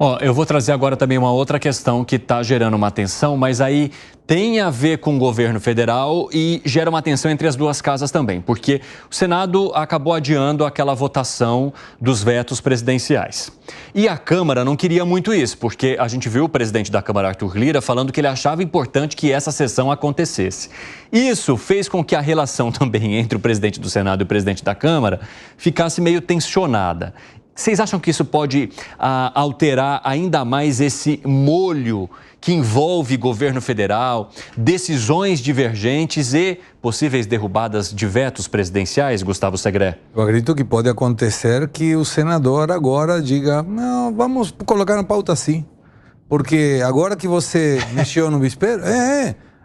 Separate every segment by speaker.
Speaker 1: Ó, eu vou trazer agora também uma outra questão que está gerando uma tensão, mas aí tem a ver com o governo federal e gera uma tensão entre as duas casas também, porque o Senado acabou adiando aquela votação dos vetos presidenciais. E a Câmara não queria muito isso, porque a gente viu o presidente da Câmara, Arthur Lira, falando que ele achava importante que essa sessão acontecesse. Isso fez com que a relação também entre o presidente do Senado e o presidente da Câmara ficasse meio tensionada. Vocês acham que isso pode alterar ainda mais esse molho que envolve governo federal, decisões divergentes e possíveis derrubadas de vetos presidenciais, Gustavo Segré?
Speaker 2: Eu acredito que pode acontecer que o senador agora diga, não, vamos colocar na pauta assim, porque agora que você mexeu no vespeiro,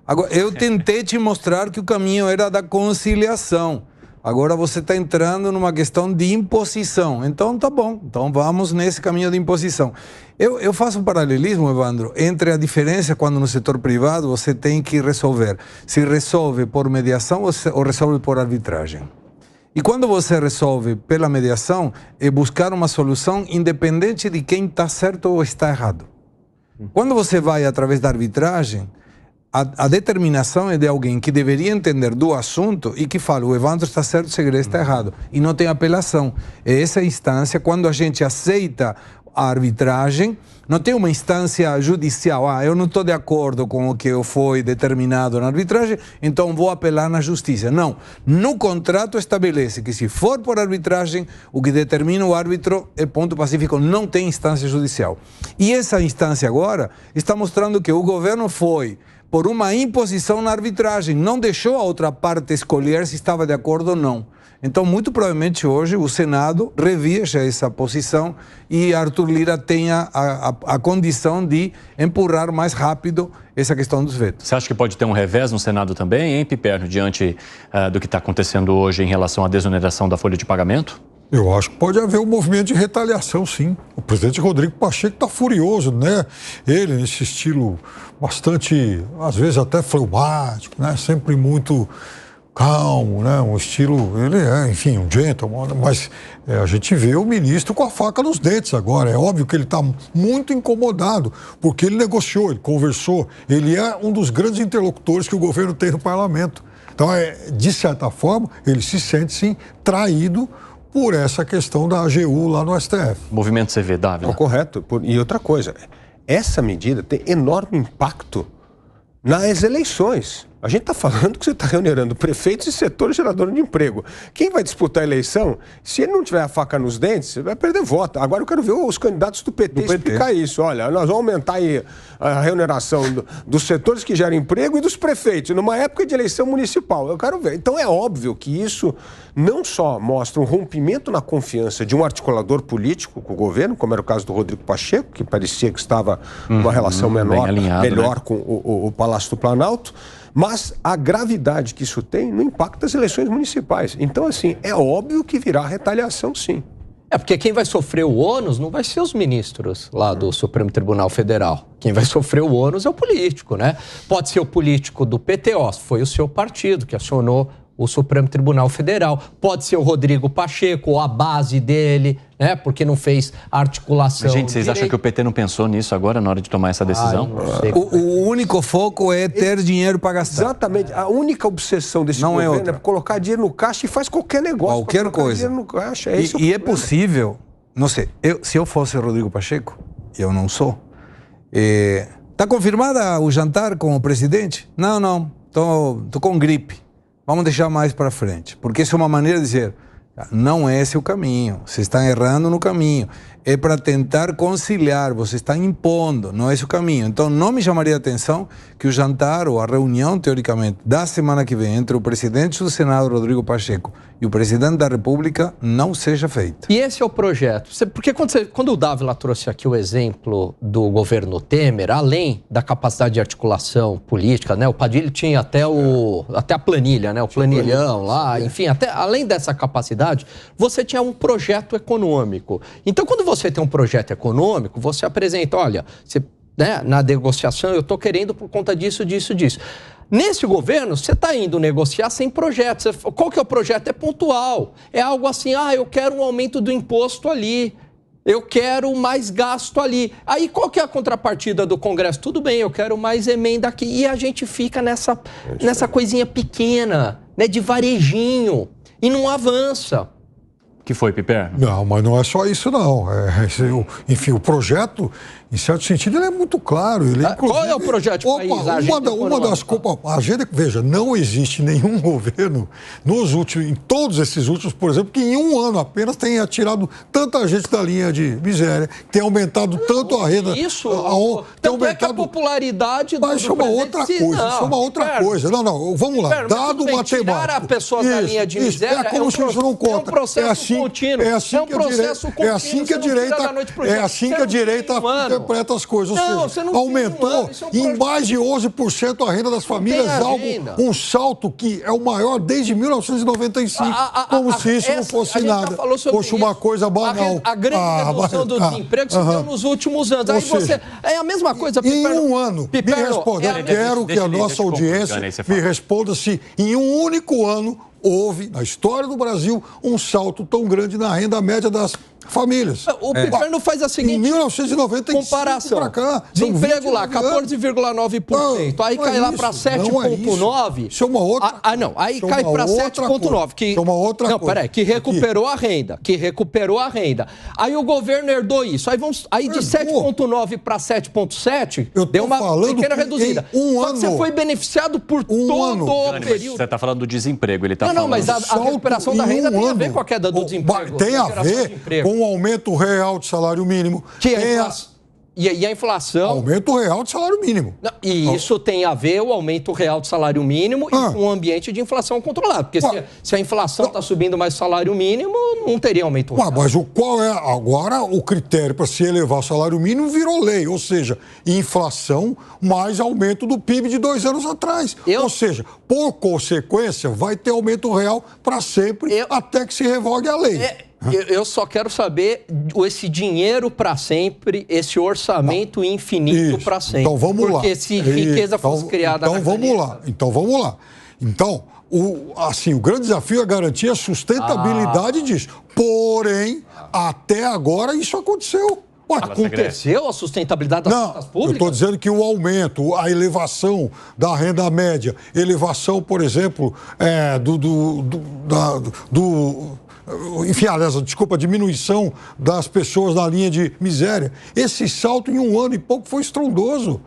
Speaker 2: agora, eu tentei te mostrar que o caminho era da conciliação. Agora você está entrando numa questão de imposição. Então, tá bom. Então, vamos nesse caminho de imposição. Eu faço um paralelismo, Evandro, entre a diferença quando no setor privado você tem que resolver. Se resolve por mediação ou resolve por arbitragem. E quando você resolve pela mediação, é buscar uma solução independente de quem está certo ou está errado. Quando você vai através da arbitragem, a determinação é de alguém que deveria entender do assunto e que fala, o Evandro está certo, o Segré está errado. E não tem apelação. É essa instância, quando a gente aceita a arbitragem, não tem uma instância judicial. Eu não estou de acordo com o que foi determinado na arbitragem, então vou apelar na justiça. Não. No contrato estabelece que se for por arbitragem, o que determina o árbitro é ponto pacífico, não tem instância judicial. E essa instância agora está mostrando que o governo foi por uma imposição na arbitragem, não deixou a outra parte escolher se estava de acordo ou não. Então, muito provavelmente hoje o Senado reveja essa posição e Arthur Lira tenha a condição de empurrar mais rápido essa questão dos vetos.
Speaker 1: Você acha que pode ter um revés no Senado também, hein, Piperno, diante do que está acontecendo hoje em relação à desoneração da folha de pagamento?
Speaker 3: Eu acho que pode haver um movimento de retaliação, sim. O presidente Rodrigo Pacheco está furioso, né? Ele, nesse estilo bastante, às vezes até fleumático, né? Sempre muito calmo, né? Um estilo, ele é, enfim, um gentleman, mas a gente vê o ministro com a faca nos dentes agora. É óbvio que ele está muito incomodado, porque ele negociou, ele conversou, ele é um dos grandes interlocutores que o governo tem no parlamento. Então, de certa forma, ele se sente, sim, traído por essa questão da AGU lá no STF.
Speaker 1: Movimento CV, Dávila.
Speaker 4: Correto. E outra coisa, essa medida tem enorme impacto nas eleições. A gente está falando que você está remunerando prefeitos e setor gerador de emprego. Quem vai disputar a eleição, se ele não tiver a faca nos dentes, vai perder voto. Agora eu quero ver os candidatos do PT explicar isso. Olha, nós vamos aumentar aí a remuneração dos setores que geram emprego e dos prefeitos, numa época de eleição municipal. Eu quero ver. Então é óbvio que isso não só mostra um rompimento na confiança de um articulador político com o governo, como era o caso do Rodrigo Pacheco, que parecia que estava numa relação melhor, né? Com o Palácio do Planalto, mas a gravidade que isso tem no impacto das eleições municipais. Então, assim, é óbvio que virá retaliação, sim.
Speaker 5: Porque quem vai sofrer o ônus não vai ser os ministros lá do Supremo Tribunal Federal. Quem vai sofrer o ônus é o político, né? Pode ser o político do PT, foi o seu partido que acionou o Supremo Tribunal Federal. Pode ser o Rodrigo Pacheco, ou a base dele, né? Porque não fez articulação.
Speaker 1: Mas, gente, vocês acham que o PT não pensou nisso agora, na hora de tomar essa decisão?
Speaker 2: O único foco é ter dinheiro para gastar.
Speaker 4: Exatamente. A única obsessão desse governo é colocar dinheiro no caixa e faz qualquer negócio.
Speaker 2: Qualquer coisa.
Speaker 4: Dinheiro no caixa.
Speaker 2: E é possível, não sei, se eu fosse Rodrigo Pacheco, eu não sou, está confirmada o jantar com o presidente? Não, tô com gripe. Vamos deixar mais para frente, porque isso é uma maneira de dizer, não é esse o caminho, você está errando no caminho, é para tentar conciliar, você está impondo, não é esse o caminho. Então não me chamaria a atenção que o jantar ou a reunião, teoricamente, da semana que vem entre o presidente do Senado, Rodrigo Pacheco, e o presidente da República não seja feita.
Speaker 5: E esse é o projeto. Porque quando o Dávila trouxe aqui o exemplo do governo Temer, além da capacidade de articulação política, né? O Padilha tinha até a planilha, né? O planilhão lá, enfim, até além dessa capacidade, você tinha um projeto econômico. Então, quando você tem um projeto econômico, você apresenta, olha, né, na negociação eu estou querendo por conta disso. Nesse governo, você está indo negociar sem projeto. Qual que é o projeto? É pontual. É algo assim, eu quero um aumento do imposto ali. eu quero mais gasto ali. Aí qual que é a contrapartida do Congresso? Tudo bem, eu quero mais emenda aqui. E a gente fica nessa coisinha pequena, né, de varejinho, e não avança.
Speaker 1: Que foi, Piperno?
Speaker 3: Não, mas não é só isso, não. Enfim, o projeto, em certo sentido, ele é muito claro. Ele,
Speaker 5: qual é o projeto de país?
Speaker 3: Uma das a agenda, veja, não existe nenhum governo em todos esses últimos, por exemplo, que em um ano apenas tenha tirado tanta gente da linha de miséria, tem aumentado tanto a renda.
Speaker 5: Isso,
Speaker 3: tem
Speaker 5: aumentado, é que a popularidade do
Speaker 3: Mas isso é uma outra coisa. Isso é uma outra coisa. Não, vamos lá. Dado matemático.
Speaker 5: Tirar a pessoa da linha de miséria
Speaker 3: é como se isso não conta.
Speaker 5: É um processo contínuo.
Speaker 3: É assim que a direita interpreta as coisas. Ou seja, aumentou em mais de 11% a renda das famílias, um salto que é o maior desde 1995, como se isso não fosse nada, fosse uma coisa banal.
Speaker 5: A grande redução do desemprego se deu nos últimos anos. Aí você... É a mesma coisa,
Speaker 3: Piperno. Em um ano, me responda, eu quero que a nossa audiência me responda se em um único ano houve, na história do Brasil, um salto tão grande na renda média das famílias.
Speaker 5: O Piperno faz a seguinte
Speaker 3: em 1995
Speaker 5: comparação.
Speaker 3: Pra cá,
Speaker 5: desemprego lá, 14,9%. Aí cai lá para 7,9%.
Speaker 3: Isso é uma outra
Speaker 5: não. Aí cai para 7,9%.
Speaker 3: Isso é uma outra coisa.
Speaker 5: Não, peraí, que recuperou a renda. Aí o governo herdou isso. Aí de 7,9% para 7,7%, deu uma pequena reduzida. Só que você foi beneficiado por todo o período.
Speaker 1: Você está falando do desemprego, ele está falando.
Speaker 5: Não, mas a recuperação da renda tem a ver com a queda do desemprego.
Speaker 3: Tem a ver com o aumento real de salário mínimo.
Speaker 5: E a inflação...
Speaker 3: Aumento real de salário mínimo.
Speaker 5: E isso tem a ver o aumento real de salário mínimo e com um ambiente de inflação controlado. Porque se a inflação está subindo mais o salário mínimo, não teria aumento real.
Speaker 3: Mas qual é agora o critério para se elevar o salário mínimo? Virou lei, ou seja, inflação mais aumento do PIB de 2 anos atrás. Ou seja, por consequência, vai ter aumento real para sempre até que se revogue a lei.
Speaker 5: Eu só quero saber esse dinheiro para sempre, esse orçamento infinito para sempre.
Speaker 3: Então vamos lá.
Speaker 5: Porque se riqueza fosse criada
Speaker 3: Então vamos lá. Então, o grande desafio é garantir a sustentabilidade disso. Porém, até agora isso aconteceu.
Speaker 5: Aconteceu a sustentabilidade das contas públicas?
Speaker 3: Eu estou dizendo que o aumento, a elevação da renda média, elevação, por exemplo, a diminuição das pessoas na linha de miséria. Esse salto em um ano e pouco foi estrondoso.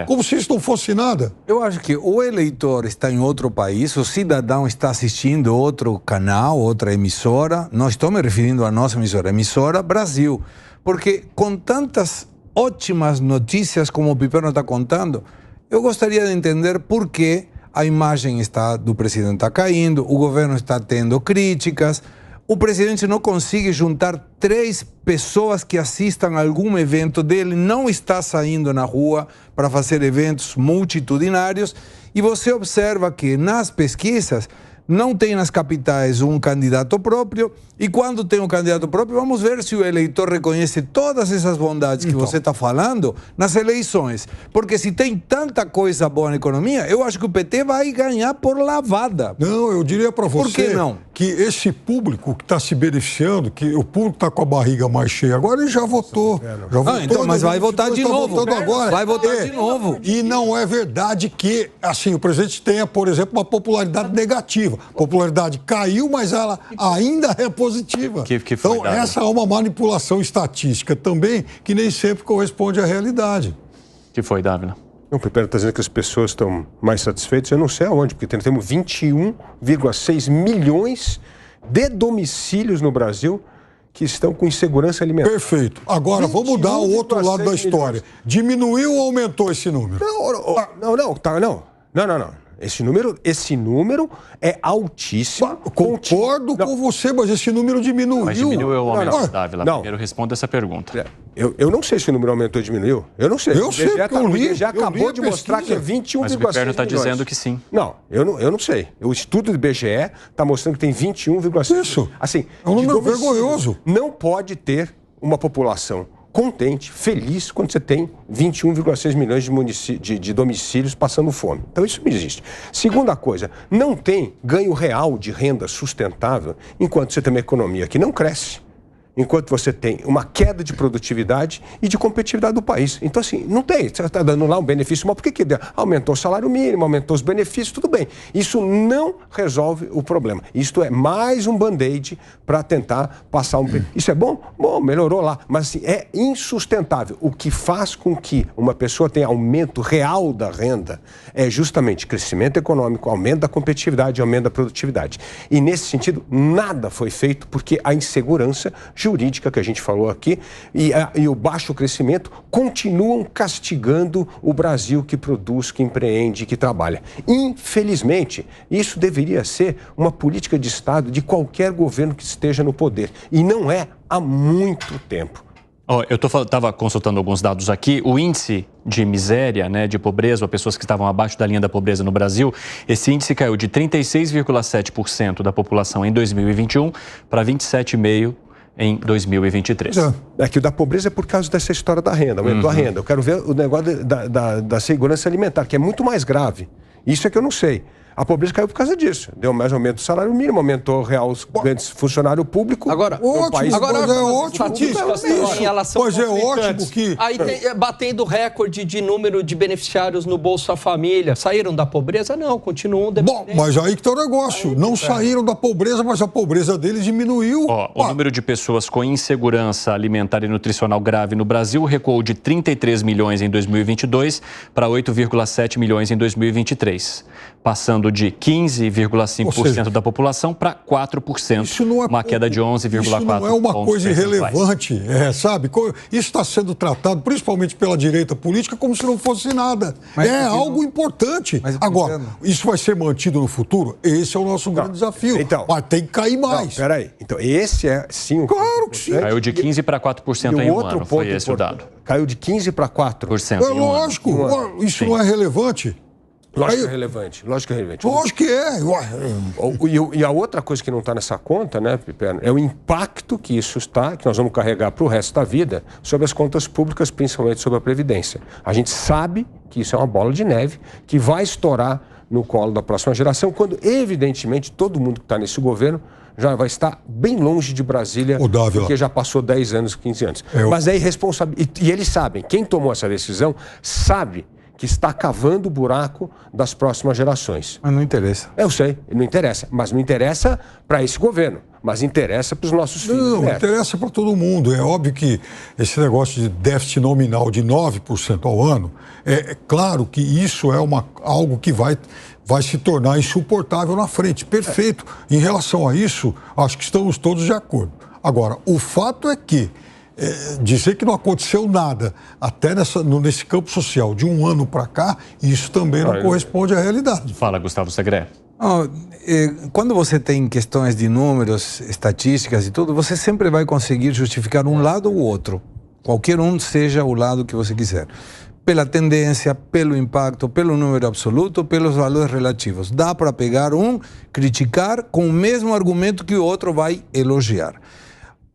Speaker 3: Como se isso não fosse nada.
Speaker 2: Eu acho que o eleitor está em outro país, o cidadão está assistindo outro canal, outra emissora. Não estou me referindo à nossa emissora Brasil. Porque com tantas ótimas notícias como o Piperno está contando, eu gostaria de entender por que a imagem do presidente está caindo, o governo está tendo críticas, o presidente não consegue juntar 3 pessoas que assistam a algum evento dele, não está saindo na rua para fazer eventos multitudinários, e você observa que nas pesquisas não tem nas capitais um candidato próprio, e quando tem um candidato próprio, vamos ver se o eleitor reconhece todas essas bondades que você está falando nas eleições. Porque se tem tanta coisa boa na economia, eu acho que o PT vai ganhar por lavada.
Speaker 3: Não, eu diria para você
Speaker 2: por que não?
Speaker 3: Que esse público que está se beneficiando, que o público está com a barriga mais cheia agora, ele já votou.
Speaker 2: Mas vai votar de novo.
Speaker 3: Agora.
Speaker 2: Vai votar de novo.
Speaker 3: E não é verdade que, o presidente tenha, por exemplo, uma popularidade negativa. A popularidade caiu, mas ela ainda é positiva. Então, essa é uma manipulação estatística também, que nem sempre corresponde à realidade.
Speaker 1: Que foi, Dávila?
Speaker 4: O Piperno está dizendo que as pessoas estão mais satisfeitas. Eu não sei aonde, porque temos 21,6 milhões de domicílios no Brasil que estão com insegurança alimentar.
Speaker 3: Perfeito. Agora, vamos dar o outro lado da história. Diminuiu ou aumentou esse número?
Speaker 4: Não. Esse número é altíssimo.
Speaker 3: Concordo com você, mas esse número diminuiu.
Speaker 1: Mas diminuiu ou aumentou, Dávila? Primeiro responda essa pergunta.
Speaker 4: Eu não sei se o número aumentou ou diminuiu. Eu não sei.
Speaker 3: Eu sei, porque eu li.
Speaker 4: Já acabou de mostrar que é 21,6
Speaker 1: Mas o Piperno está dizendo que sim.
Speaker 4: Não, eu não sei. O estudo do IBGE está mostrando que tem 21,6.
Speaker 3: Isso.
Speaker 4: Assim,
Speaker 3: é um número vergonhoso.
Speaker 4: Não pode ter uma população contente, feliz, quando você tem 21,6 milhões de domicílios passando fome. Então isso não existe. Segunda coisa, não tem ganho real de renda sustentável enquanto você tem uma economia que não cresce, enquanto você tem uma queda de produtividade e de competitividade do país. Então, assim, não tem. Você está dando lá um benefício, mas por que aumentou o salário mínimo, aumentou os benefícios, tudo bem. Isso não resolve o problema. Isto é mais um band-aid para tentar passar um... Isso é bom? Bom, melhorou lá. Mas, assim, é insustentável. O que faz com que uma pessoa tenha aumento real da renda é justamente crescimento econômico, aumento da competitividade, aumento da produtividade. E, nesse sentido, nada foi feito porque a insegurança jurídica que a gente falou aqui e o baixo crescimento continuam castigando o Brasil que produz, que empreende, que trabalha. Infelizmente, isso deveria ser uma política de Estado de qualquer governo que esteja no poder. E não é há muito tempo.
Speaker 1: Eu estava consultando alguns dados aqui. O índice de miséria, né, de pobreza, ou pessoas que estavam abaixo da linha da pobreza no Brasil, esse índice caiu de 36,7% da população em 2021 para 27,5% em 2023.
Speaker 4: É que o da pobreza é por causa dessa história da renda, aumentou a renda. Eu quero ver o negócio da segurança alimentar, que é muito mais grave. Isso é que eu não sei. A pobreza caiu por causa disso. Deu mais aumento do salário mínimo, aumentou o real ganhos funcionário público.
Speaker 5: Agora,
Speaker 3: ótimo,
Speaker 5: agora
Speaker 3: é ótimo que
Speaker 5: Pois
Speaker 3: é ótimo que...
Speaker 5: Aí batendo recorde de número de beneficiários no Bolsa Família. Saíram da pobreza? Não, continuam dependendo.
Speaker 3: Bom, mas aí que tá o negócio. Não saíram da pobreza, mas a pobreza deles diminuiu.
Speaker 1: O número de pessoas com insegurança alimentar e nutricional grave no Brasil recuou de 33 milhões em 2022 para 8,7 milhões em 2023, passando de 15,5% da população para 4%,
Speaker 3: isso não é,
Speaker 1: uma queda de 11,4%.
Speaker 3: Isso não é uma coisa irrelevante, sabe? Isso está sendo tratado, principalmente pela direita política, como se não fosse nada. Mas algo importante. Agora, isso vai ser mantido no futuro? Esse é o nosso grande desafio.
Speaker 4: Então,
Speaker 3: mas tem que cair mais.
Speaker 4: Peraí. Então, esse é, sim...
Speaker 3: Claro que sim.
Speaker 1: Caiu de 15% para 4% em um ano, foi esse o dado.
Speaker 4: Caiu de 15% para 4%.
Speaker 3: É lógico. Isso não é relevante?
Speaker 4: Lógico que é relevante. Lógico que é relevante.
Speaker 3: Lógico que é.
Speaker 4: E a outra coisa que não está nessa conta, né, Piperno, é o impacto que isso está, que nós vamos carregar para o resto da vida, sobre as contas públicas, principalmente sobre a Previdência. A gente sabe que isso é uma bola de neve que vai estourar no colo da próxima geração, quando, evidentemente, todo mundo que está nesse governo já vai estar bem longe de Brasília, porque já passou 10 anos, 15 anos. Mas é irresponsável. E eles sabem, quem tomou essa decisão sabe que está cavando o buraco das próximas gerações.
Speaker 2: Mas não interessa.
Speaker 4: Eu sei, não interessa. Mas não interessa para esse governo, mas interessa para os nossos filhos.
Speaker 3: Não, interessa para todo mundo. É óbvio que esse negócio de déficit nominal de 9% ao ano, é claro que isso é algo que vai se tornar insuportável na frente. Perfeito. Em relação a isso, acho que estamos todos de acordo. Agora, o fato é que dizer que não aconteceu nada até nesse campo social de um ano para cá, isso também não corresponde à realidade.
Speaker 1: Fala, Gustavo Segré.
Speaker 2: Quando você tem questões de números, estatísticas e tudo, você sempre vai conseguir justificar um lado ou outro. Qualquer um seja o lado que você quiser. Pela tendência, pelo impacto, pelo número absoluto, pelos valores relativos. Dá para pegar um, criticar com o mesmo argumento que o outro vai elogiar.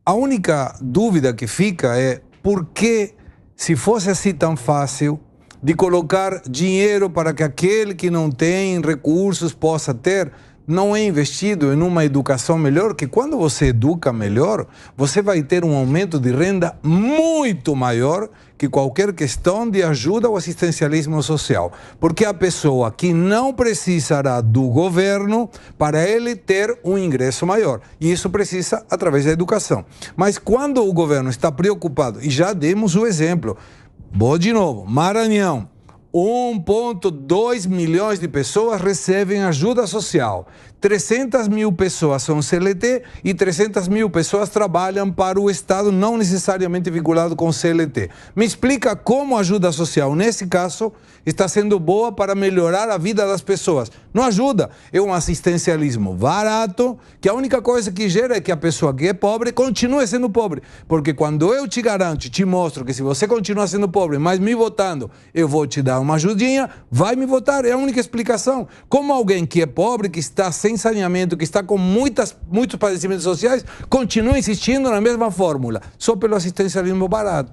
Speaker 2: A única dúvida que fica é por que, se fosse assim tão fácil, de colocar dinheiro para que aquele que não tem recursos possa ter, não é investido em uma educação melhor, que quando você educa melhor, você vai ter um aumento de renda muito maior que qualquer questão de ajuda ou assistencialismo social. Porque a pessoa que não precisará do governo para ele ter um ingresso maior. E isso precisa através da educação. Mas quando o governo está preocupado, e já demos o exemplo, vou de novo, Maranhão, 1,2 milhões de pessoas recebem ajuda social. 300 mil pessoas são CLT e 300 mil pessoas trabalham para o Estado, não necessariamente vinculado com CLT. Me explica como a ajuda social, nesse caso, está sendo boa para melhorar a vida das pessoas. Não ajuda. É um assistencialismo barato, que a única coisa que gera é que a pessoa que é pobre continue sendo pobre. Porque quando eu te garanto, te mostro que se você continuar sendo pobre, mas me votando, eu vou te dar uma ajudinha, vai me votar. É a única explicação. Como alguém que é pobre, que está sem saneamento, que está com muitos padecimentos sociais, continua insistindo na mesma fórmula, só pelo assistencialismo barato.